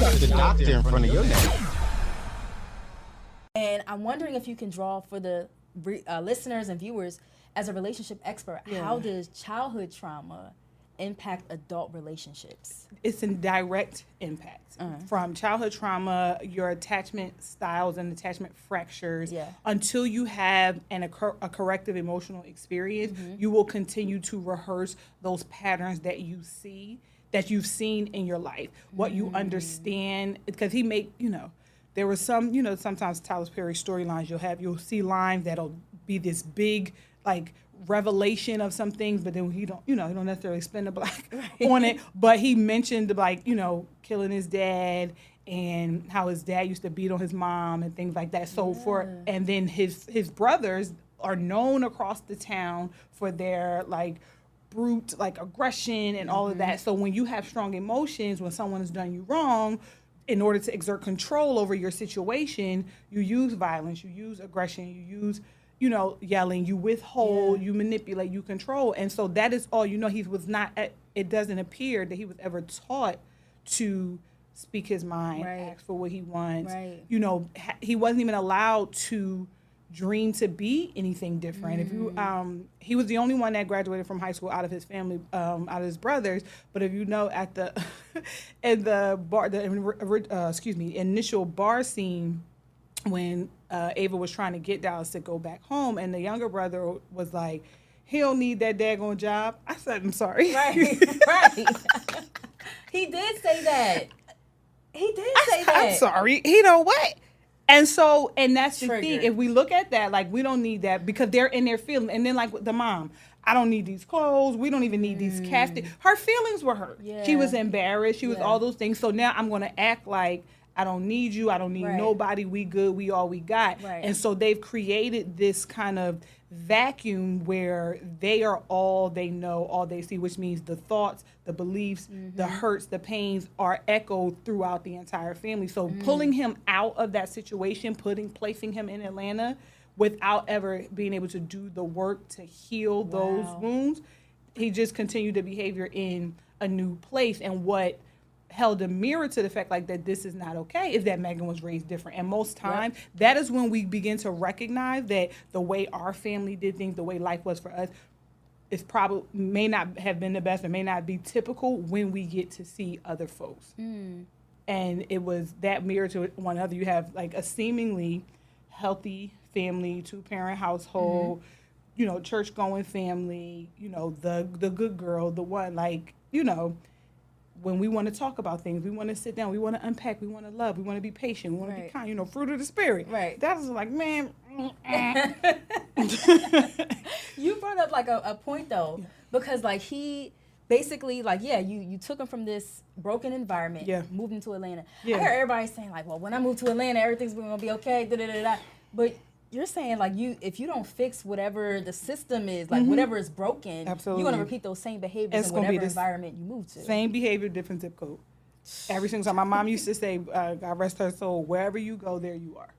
got the doctor in front of your name. And I'm wondering if you can draw for the listeners and viewers, as a relationship expert, how does childhood trauma impact adult relationships? It's a direct impact. From childhood trauma, your attachment styles and attachment fractures, until you have a corrective emotional experience, you will continue to rehearse those patterns that you see, that you've seen in your life, what you understand, because there was some, sometimes Tyler Perry storylines you'll see lines that'll be this big, like, revelation of some things, but then he don't necessarily spin the black on it. But he mentioned, like, killing his dad and how his dad used to beat on his mom and things like that. So and then his brothers are known across the town for their, like, brute, like, aggression and all of that. So when you have strong emotions, when someone has done you wrong, in order to exert control over your situation, you use violence, you use aggression, you use, yelling, you withhold, you manipulate, you control. And so that is all, he was not, it doesn't appear that he was ever taught to speak his mind, ask for what he wants. He wasn't even allowed to dream to be anything different. If you, he was the only one that graduated from high school out of his family, out of his brothers. But if at the, in the bar, initial bar scene, when Ava was trying to get Dallas to go back home, and the younger brother was like, he don't need that daggone job. I said, I'm sorry. Right. He did say that. I'm sorry. He know what? And so, and that's the Triggered. thing. If we look at that, like, we don't need that, because they're in their feelings. And then, like, with the mom, I don't need these clothes. We don't even need these caskets. Her feelings were hurt. Yeah. She was embarrassed. She was all those things. So now I'm going to act like I don't need you. I don't need nobody. We good. We all we got. Right. And so they've created this kind of vacuum where they are all they know, all they see, which means the thoughts, the beliefs, the hurts, the pains are echoed throughout the entire family. So pulling him out of that situation, placing him in Atlanta without ever being able to do the work to heal those wounds, he just continued the behavior in a new place. And what held a mirror to the fact, like, that this is not okay, is that Megan was raised different. And most time, that is when we begin to recognize that the way our family did things, the way life was for us, is probably may not have been the best, or may not be typical when we get to see other folks. And it was that mirror to one another. You have, like, a seemingly healthy family, 2-parent household, church-going family, the good girl, the one, like, when we want to talk about things, we want to sit down, we want to unpack, we want to love, we want to be patient, we want to be kind, fruit of the spirit. Right. That was like, man. You brought up, like, a point, though, because, like, he basically, like, you took him from this broken environment, moved him to Atlanta. I heard everybody saying, like, well, when I move to Atlanta, everything's going to be okay, da-da-da-da. But you're saying, like, if you don't fix whatever the system is, like, whatever is broken, you're going to repeat those same behaviors in whatever environment you move to. Same behavior, different zip code. Every single time. My mom used to say, God rest her soul, wherever you go, there you are.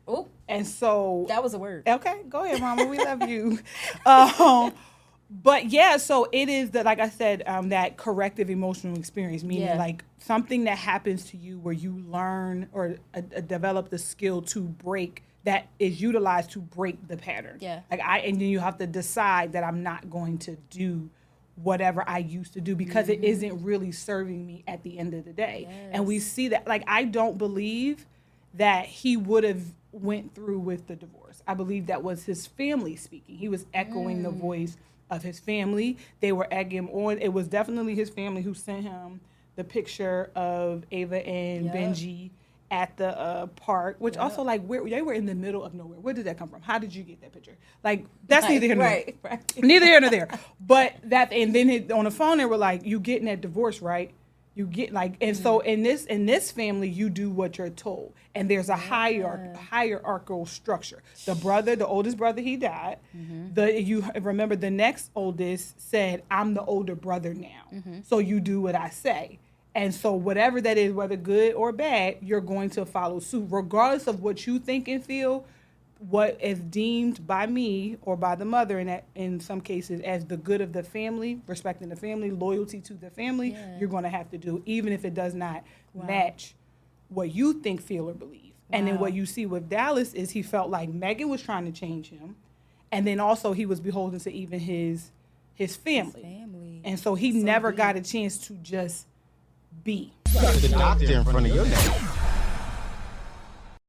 Oh. And so. That was a word. Okay, go ahead, Mama. We love you. But yeah, so it is that, like I said, that corrective emotional experience, meaning like something that happens to you where you learn or develop the skill to break, that is utilized to break the pattern. Yeah. And then you have to decide that I'm not going to do whatever I used to do because it isn't really serving me at the end of the day. Yes. And we see that, like, I don't believe that he would have went through with the divorce. I believe that was his family speaking. He was echoing the voice of his family. They were egging him on. It was definitely his family who sent him the picture of Ava and Benji at the park, which also, like, where they were in the middle of nowhere. Where did that come from? How did you get that picture? Like, that's neither here nor there. Right. Neither here nor there. But that, and then on the phone they were like, "You getting that divorce, right? You get, like," and so in this family, you do what you're told, and there's a hierarchical structure. The oldest brother, he died. You remember the next oldest said, "I'm the older brother now, so you do what I say." And so whatever that is, whether good or bad, you're going to follow suit, regardless of what you think and feel. What is deemed by me or by the mother, in some cases, as the good of the family, respecting the family, loyalty to the family, you're going to have to do, even if it does not match what you think, feel, or believe. Wow. And then what you see with Dallas is he felt like Megan was trying to change him, and then also he was beholden to even his family. And so he never got a chance to just be. The doctor in front of your name.